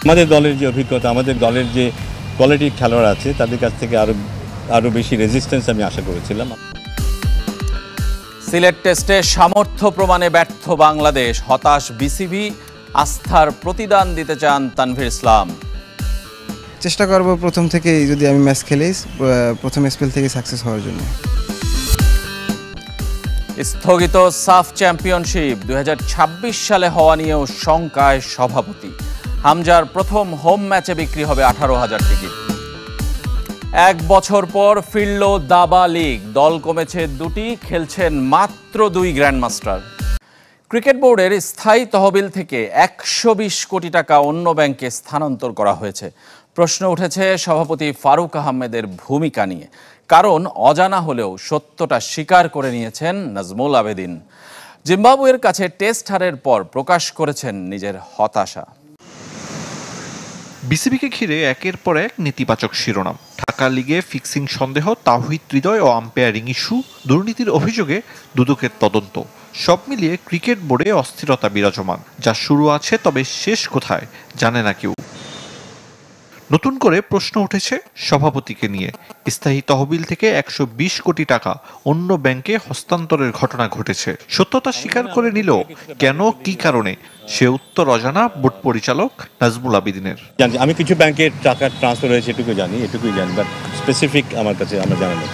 আমাদের দলের যে অভিজ্ঞতা, আমাদের দলের যে কোয়ালিটির খেলোয়াড় আছে তাদের কাছ থেকে আরও বেশি রেজিস্ট্যান্স আমি আশা করেছিলাম। সিলেট টেস্টে সামর্থ্য প্রমাণে ব্যর্থ বাংলাদেশ, হতাশ বিসিবি, আস্থার প্রতিদান দিতে চান তানভীর ইসলাম। চেষ্টা করব প্রথম থেকেই, যদি আমি ম্যাচ খেলি প্রথম স্পেল থেকে সাকসেস হওয়ার জন্য। স্থগিত সাফ চ্যাম্পিয়নশিপ 2026 সালে হওয়া নিয়েও শঙ্কায় সভাপতি। হামজার প্রথম হোম ম্যাচে বিক্রি হবে 18,000 টিকিট। 1 বছর পর ফিরল দাবা লিগ, দল কমেছে 2টি, খেলছেন মাত্র 2 গ্র্যান্ডমাস্টার। ক্রিকেট বোর্ডের স্থায়ী তহবিল থেকে 120 কোটি টাকা অন্য ব্যাংকে স্থানান্তর করা হয়েছে। প্রশ্ন উঠেছে সভাপতি ফারুক আহমেদের ভূমিকা নিয়ে। কারণ অজানা হলেও সত্যটা স্বীকার করে নিয়েছেন নাজমুল আবেদিন। জিম্বাবুয়ের কাছে টেস্ট হারের পর প্রকাশ করেছেন নিজের হতাশা। বিসিবিকে ঘিরে একের পর এক নেতিবাচক শিরোনাম। ঢাকা লিগে ফিক্সিং সন্দেহ, তাওহিদ হৃদয় ও আম্পায়ারিং ইস্যু, দুর্নীতির অভিযোগে দুদকের তদন্ত, সব মিলিয়ে ক্রিকেট বোর্ডে অস্থিরতা বিরাজমান। যা শুরু আছে, তবে শেষ কোথায় জানে না কেউ। নতুন করে প্রশ্ন উঠেছে সভাপতিকে নিয়ে। স্থায়ী তহবিল থেকে 120 কোটি টাকা অন্য ব্যাংকে হস্তান্তরের ঘটনা ঘটেছে। সত্যতা স্বীকার করে নিল কেন, কি কারণে, সে উত্তর অজানা বোর্ড পরিচালক নাজমুল আবেদিনের। আমি কিছু ব্যাংকে টাকা ট্রান্সফার হয়েছে এটুকুই জানি, বাট স্পেসিফিক আমার কাছে আমার জানা নেই।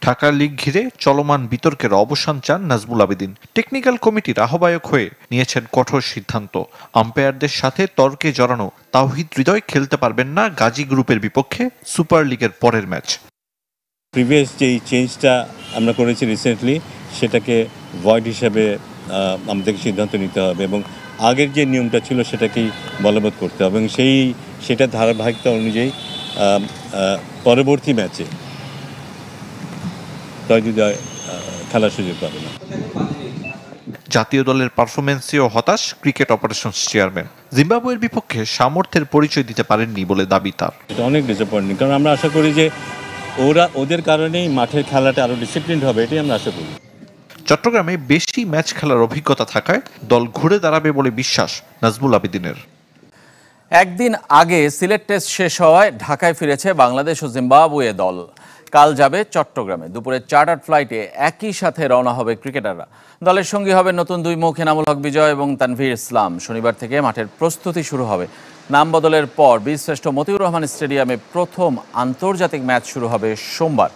ঢাকা লিগ ঘিরে চলমান বিতর্কের অবসান চান নাজমুল আবেদিন। টেকনিক্যাল কমিটির আহ্বায়ক হয়ে নিয়েছেন কঠোর সিদ্ধান্ত। আম্পায়ারদের সাথে তর্কে জড়ানো তাওহিদ হৃদয় খেলতে পারবেন না গাজী গ্রুপের বিপক্ষে সুপার লিগের পরের ম্যাচ। প্রিভিয়াস যে চেঞ্জটা আমরা করেছি রিসেন্টলি, সেটাকে ভয়েড হিসাবে আমাদেরকে সিদ্ধান্ত নিতে হবে এবং আগের যে নিয়মটা ছিল সেটাকেই বলবৎ করতে হবে এবং সেটা ধারাবাহিকতা অনুযায়ী পরবর্তী ম্যাচে খেলার সুযোগ পাবে না। জাতীয় দলের পারফরমেন্সেও হতাশ ক্রিকেট অপারেশনস চেয়ারম্যান। জিম্বাবুয়ের বিপক্ষে সামর্থ্যের পরিচয় দিতে পারেননি বলে দাবি তার। এটা অনেক ডিসঅ্যাপয়েন্টিং, কারণ আমরা আশা করি যে ওদের কারণেই মাঠের খেলাটা আরও ডিসিপ্লিনড হবে, এটাই আমরা আশা করি। চট্টগ্রামে বেশি ম্যাচ খেলার অভিজ্ঞতা থাকায় দল ঘুরে দাঁড়াবে বলে বিশ্বাস নাজমুল আবেদিনের। একদিন আগে সিলেট টেস্ট শেষ হওয়ায় ঢাকায় ফিরেছে বাংলাদেশ ও জিম্বাবুয়ে দল। কাল যাবে চট্টগ্রামে। দুপুরে চার্টার্ড ফ্লাইটে একই সাথে রওনা হবে ক্রিকেটাররা। দলের সঙ্গী হবে নতুন 2 মুখ এনামুল হক বিজয় এবং তানভীর ইসলাম। শনিবার থেকে মাঠের প্রস্তুতি শুরু হবে। নাম বদলের পর বীরশ্রেষ্ঠ মতিউর রহমান স্টেডিয়ামে প্রথম আন্তর্জাতিক ম্যাচ শুরু হবে সোমবার।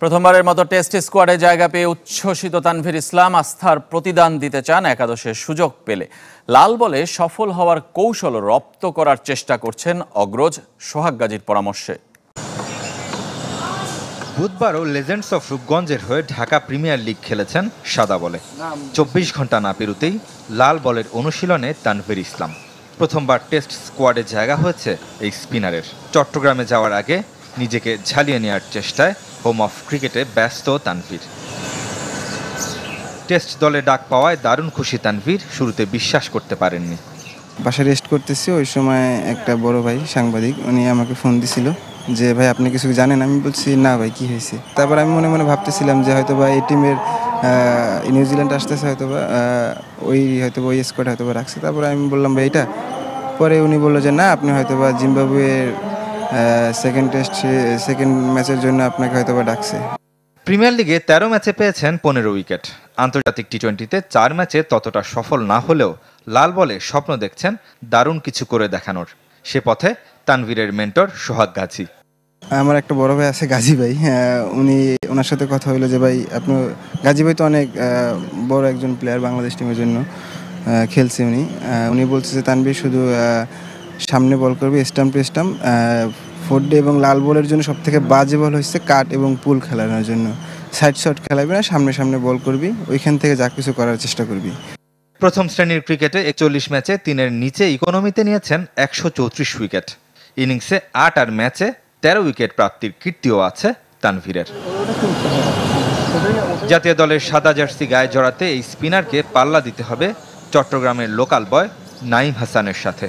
প্রথমবারের মতো টেস্ট স্কোয়াডে জায়গা পেয়ে উচ্ছ্বসিত তানভীর ইসলাম আস্থার প্রতিদান দিতে চান একাদশের সুযোগ পেলে। লাল বলে সফল হওয়ার কৌশল রপ্ত করার চেষ্টা করছেন অগ্রজ সোহাগ গাজীর পরামর্শে। বুধবারও লেজেন্ডস অফ রূপগঞ্জের হয়ে ঢাকা প্রিমিয়ার লিগ খেলেছেন সাদা বলে। 24 ঘন্টা না পেরুতেই লাল বলের অনুশীলনে তানভীর ইসলাম। প্রথমবার টেস্ট স্কোয়াডে জায়গা হয়েছে এই স্পিনারের। চট্টগ্রামে যাওয়ার আগে নিজেকে ঝালিয়ে নেওয়ার চেষ্টায় হোম অফ ক্রিকেটে ব্যস্ত তানভীর। টেস্ট দলে ডাক পাওয়ায় দারুণ খুশি তানভীর। শুরুতে বিশ্বাস করতে পারেননি। বাসায় রেস্ট করতেছি, ওই সময় একটা বড় ভাই সাংবাদিক, উনি আমাকে ফোন দিছিল যে ভাই আপনি কিছু জানেন? আমি বলছি না ভাই, কি হয়েছে? তারপর আমি মনে মনে ভাবতেছিলাম যে হয়তো বা এই টিমের নিউজিল্যান্ড আসতেছে, হয়তো বা ওই স্কোয়াড হয়তো বা রাখছে। তারপর আমি বললাম ভাই এটা। পরে উনি বললো যে না, আপনি হয়তো বা জিম্বাবুয়ের সেকেন্ড ম্যাচের জন্য আপনাকে হয়তো বা ডাকছে। প্রিমিয়ার লিগে 13 ম্যাচে পেয়েছেন 15 উইকেট। আন্তর্জাতিক টি-20তে 4 ম্যাচে ততটা সফল না হলেও লাল বলে স্বপ্ন দেখছেন দারুণ কিছু করে দেখানোর। সে পথে তানভীরের মেন্টর সোহাগ গাজী। আমার একটা বড় ভাই আছে গাজী ভাই, ওনার সাথে কথা হলো যে ভাই আপনি, গাজী ভাই তো অনেক বড় একজন প্লেয়ার, বাংলাদেশ টিমের জন্য খেলছে উনি বলছে যে তানভীর শুধু সামনে বল করবে, স্টাম্প টু স্টাম্প, 4 এবং লাল বলের জন্য সব থেকে বাজে বল হচ্ছে কাট এবং পুল খেলানোর জন্য। সাইড শট খেলাবি না, সামনে বল করবি, ওইখান থেকে যা কিছু করার চেষ্টা করবি। প্রথম শ্রেণীর ক্রিকেটে 41 ম্যাচে 3-এর নিচে ইকোনমিতে নিয়েছেন 134 উইকেট। ইনিংসে 8 আর ম্যাচে 13 উইকেট প্রাপ্তির কীর্তিও আছে তানভীরের। জাতীয় দলের সাদা জার্সি গায়ে জড়াতে এই স্পিনারকে পাল্লা দিতে হবে চট্টগ্রামের লোকাল বয় নাঈম হাসানের সাথে।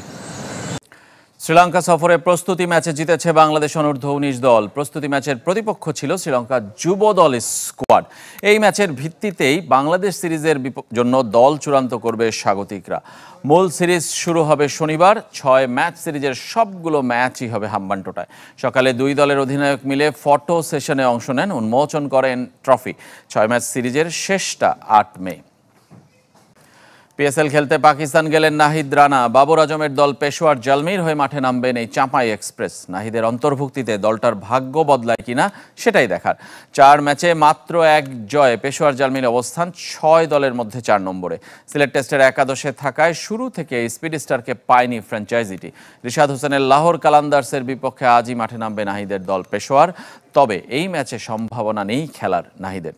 শ্রীলঙ্কা সফরে প্রস্তুতি ম্যাচে জিতেছে বাংলাদেশ অনূর্ধ্ব-19 দল। প্রস্তুতি ম্যাচের প্রতিপক্ষ ছিল শ্রীলঙ্কা যুব দল স্কোয়াড। এই ম্যাচের ভিত্তিতেই বাংলাদেশ সিরিজের জন্য দল চূড়ান্ত করবে স্বাগতিকরা। মূল সিরিজ শুরু হবে শনিবার। 6 ম্যাচ সিরিজের সবগুলো ম্যাচই হবে হাম্বানটোটায়। সকালে 2 দলের অধিনায়ক মিলে ফটো সেশনে অংশ নেন, উন্মোচন করেন ট্রফি। 6 ম্যাচ সিরিজের শেষটা 8 মে। পিএসএল খেলতে পাকিস্তান গেলেন নাহিদ রানা। বাবর আজমের দল পেশোয়ার জালমির হয়ে মাঠে নামবেন এই চাঁপাই এক্সপ্রেস। নাহিদের অন্তর্ভুক্তিতে দলটার ভাগ্য বদলায় কিনা সেটাই দেখার। 4 ম্যাচে মাত্র 1 জয়ে পেশোয়ার জালমির অবস্থান 6 দলের মধ্যে 4 নম্বরে। সিলেট টেস্টের একাদশে থাকায় শুরু থেকে স্পিড স্টারকে পায়নি ফ্র্যাঞ্চাইজিটি। রিশাদ হোসেনের লাহোর কালান্দার্সের বিপক্ষে আজই মাঠে নামবে নাহিদের দল পেশোয়ার। তবে এই ম্যাচে সম্ভাবনা নেই খেলার নাহিদের।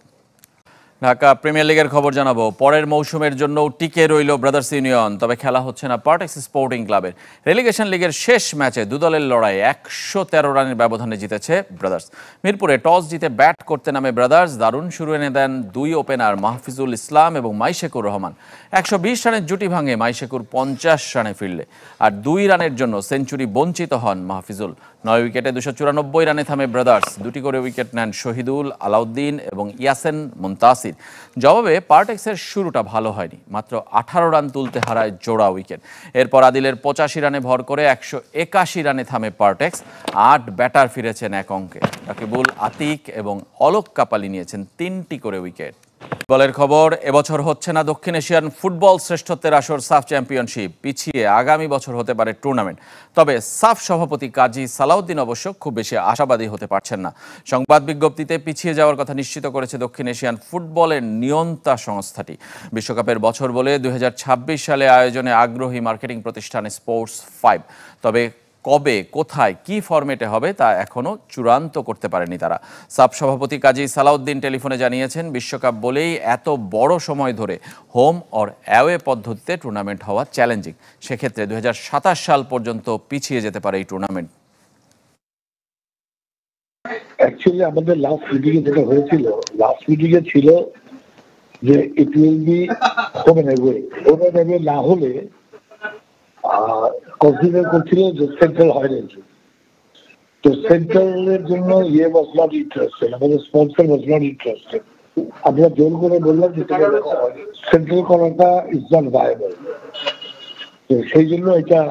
ঢাকা প্রিমিয়ার লিগের খবর জানাবো। পরের মৌসুমের জন্য টিকে রইল ব্রাদার্স ইউনিয়ন, তবে খেলা হচ্ছে না পার্টেক্স স্পোর্টিং ক্লাবের। রেলিগেশন লিগের শেষ ম্যাচে 2 দলের লড়াই 113 রানের ব্যবধানে জিতেছে ব্রাদার্স। মিরপুরে টস জিতে ব্যাট করতে নামে ব্রাদার্স। দারুণ শুরু এনে দেন 2 ওপেনার মাহফিজুল ইসলাম এবং মাইশেকুর রহমান। 120 রানের জুটি ভাঙে মাইশেকুর 50 রানে ফিরলে, আর 2 রানের জন্য সেঞ্চুরি বঞ্চিত হন মাহফিজুল। 9 উইকেটে 294 রানে থামে ব্রাদার্স। 2টি করে উইকেট নেন শহীদুল, আলাউদ্দিন এবং ইয়াসেন মুনতাসির। জবাবে পার্টেক্সের শুরুটা ভালো হয়নি, মাত্র 18 রান তুলতে হারায় জোড়া উইকেট। এরপর আদিলের 85 রানে ভর করে 181 রানে থামে পার্টেক্স। 8 ব্যাটার ফিরেছেন এক অঙ্কে। রাকিবুল, আতিক এবং অলোক কাপালি নিয়েছেন 3টি করে উইকেট। ফুটবলের খবর। এবছর হচ্ছে না দক্ষিণ এশিয়ান ফুটবল শ্রেষ্ঠত্বের আসর সাফ চ্যাম্পিয়নশিপ। পিছিয়ে আগামী বছর হতে পারে টুর্নামেন্ট। তবে সাফ সভাপতি কাজী সালাউদ্দিন অবশ্য খুব বেশি আশাবাদী হতে পারছেন না। সংবাদ বিজ্ঞপ্তিতে পিছিয়ে যাওয়ার কথা নিশ্চিত করেছে দক্ষিণ এশিয়ান ফুটবলের নিয়ন্তা সংস্থাটি। বিশ্বকাপের বছর বলে 2026 সালে আয়োজনে আগ্রহী মার্কেটিং প্রতিষ্ঠান স্পোর্টস 5। তবে কবে, কোথায়, কি ফরম্যাটে হবে তা এখনও চূড়ান্ত করতে পারেনি তারা। সাব সভাপতি কাজী সালাউদ্দিন টেলিফোনে জানিয়েছেন, বিশ্বকাপ বলেই এত বড় সময় ধরে হোম অর অ্যাওয়ে পদ্ধতিতে টুর্নামেন্ট হওয়া চ্যালেঞ্জিং। সেক্ষেত্রে 2027 সাল পর্যন্ত পিছিয়ে যেতে পারে এই টুর্নামেন্ট। অ্যাকচুয়ালি আমাদের লাস্ট মিটিংয়ে যেটা হয়েছিল, লাস্ট মিটিংয়ে ছিল যে it will be home and away না হলে কনসিডার করছিল যে সেন্ট্রাল হয় না। তো সেন্ট্রালের জন্য ওয়াজ নট ইন্টারেস্টেড, আমাদের স্পন্সর ওয়াজ নট ইন্টারেস্টেড। আমরা জোর করে বললাম যে সেন্ট্রাল করাটা ইজ নট ভায়াবল। তো সেই জন্য এটা।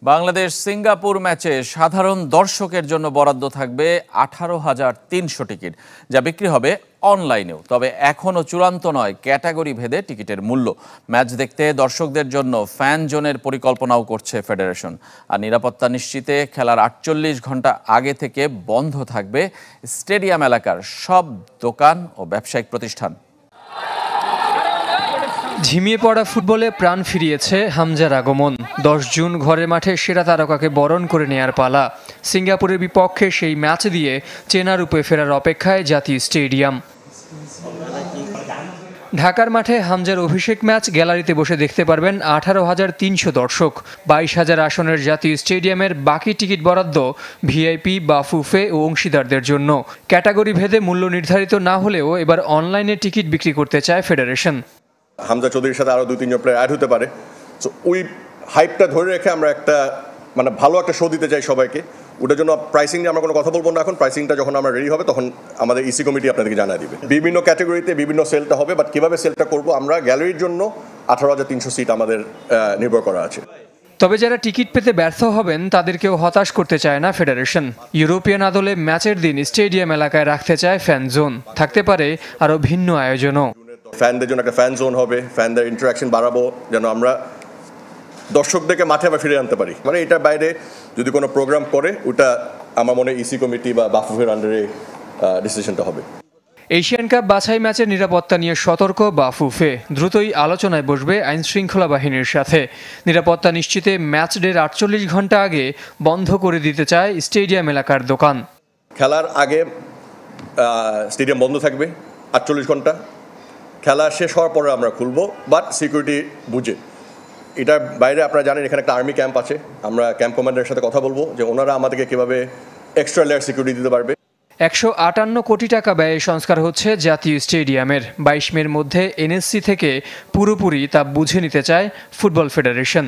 বাংলাদেশ সিঙ্গাপুর ম্যাচে সাধারণ দর্শকের জন্য বরাদ্দ থাকবে 18,300 টিকিট, যা বিক্রি হবে অনলাইনেও। তবে এখনও চূড়ান্ত নয় ক্যাটাগরি ভেদে টিকিটের মূল্য। ম্যাচ দেখতে দর্শকদের জন্য ফ্যান জোনের পরিকল্পনাও করছে ফেডারেশন। আর নিরাপত্তা নিশ্চিতে খেলার 48 ঘন্টা আগে থেকে বন্ধ থাকবে স্টেডিয়াম এলাকার সব দোকান ও ব্যবসায়িক প্রতিষ্ঠান। ঝিমিয়ে পড়া ফুটবলে প্রাণ ফিরিয়েছে হামজার আগমন। 10 জুন ঘরের মাঠে সেরা তারকাকে বরণ করে নেয়ার পালা। সিঙ্গাপুরের বিপক্ষে সেই ম্যাচ দিয়ে চেনা রূপে ফেরার অপেক্ষায় জাতীয় স্টেডিয়াম। ঢাকার মাঠে হামজার অভিষেক ম্যাচ গ্যালারিতে বসে দেখতে পারবেন 18,300 দর্শক। 22,000 আসনের জাতীয় স্টেডিয়ামের বাকি টিকিট বরাদ্দ ভিআইপি, বাফুফে ও অংশীদারদের জন্য। ক্যাটাগরি ভেদে মূল্য নির্ধারিত না হলেও এবার অনলাইনে টিকিট বিক্রি করতে চায় ফেডারেশন। হামজা চৌধুরীর সাথে আরও 2-3 প্লেয়ার অ্যাড হতে পারে। সো ওই হাইপটা ধরে রেখে আমরা একটা ভালো একটা শো দিতে চাই সবাইকে। ওটার জন্য প্রাইসিং নিয়ে আমরা কোনো কথা বলবো না এখন। প্রাইসিংটা যখন আমরা রেডি হবে তখন আমাদের ইসি কমিটি আপনাদেরকে জানিয়ে দিবে। বিভিন্ন ক্যাটাগরিতে বিভিন্ন সেলটা হবে, বাট কীভাবে সেলটা করবো আমরা গ্যালারির জন্য 18,300 সিট আমাদের নির্ভর করা আছে। তবে যারা টিকিট পেতে ব্যর্থ হবেন তাদেরকেও হতাশ করতে চায় না ফেডারেশন। ইউরোপিয়ান আদলে ম্যাচের দিন স্টেডিয়াম এলাকায় রাখতে চায় ফ্যান জোন। থাকতে পারে আরও ভিন্ন আয়োজনও। ফ্যানদের জন্য একটা ফ্যান জোন হবে, ফ্যানদের ইন্টারাকশন বাড়াবো যেন আমরা দর্শকদেরকে মাঠে আবার ফিরে আনতে পারি। এটার বাইরে যদি কোনো প্রোগ্রাম করে ওটা আমার মনে ইসি কমিটি বা বাফুফের আন্ডারে ডিসিশনটা হবে। এশিয়ান কাপ বাছাই ম্যাচের নিরাপত্তা নিয়ে সতর্ক বাফুফে। দ্রুতই আলোচনায় বসবে আইন শৃঙ্খলা বাহিনীর সাথে। নিরাপত্তা নিশ্চিতে ম্যাচ ডের 48 ঘন্টা আগে বন্ধ করে দিতে চায় স্টেডিয়াম এলাকার দোকান। খেলার আগে স্টেডিয়াম বন্ধ থাকবে 48 ঘন্টা। খেলা শেষ হওয়ার পরে আমরা খুলবো, বাট সিকিউরিটি বুঝে। এটার বাইরে আপনারা জানেন এখানে একটা আর্মি ক্যাম্প আছে। আমরা ক্যাম্প কমান্ডারের সাথে কথা বলবো যে ওনারা আমাদেরকে কীভাবে এক্সট্রা লেয়ার সিকিউরিটি দিতে পারবে। 158 কোটি টাকা ব্যয়ে সংস্কার হচ্ছে জাতীয় স্টেডিয়ামের। 22 মের মধ্যে এনএসসি থেকে পুরোপুরি তা বুঝে নিতে চায় ফুটবল ফেডারেশন।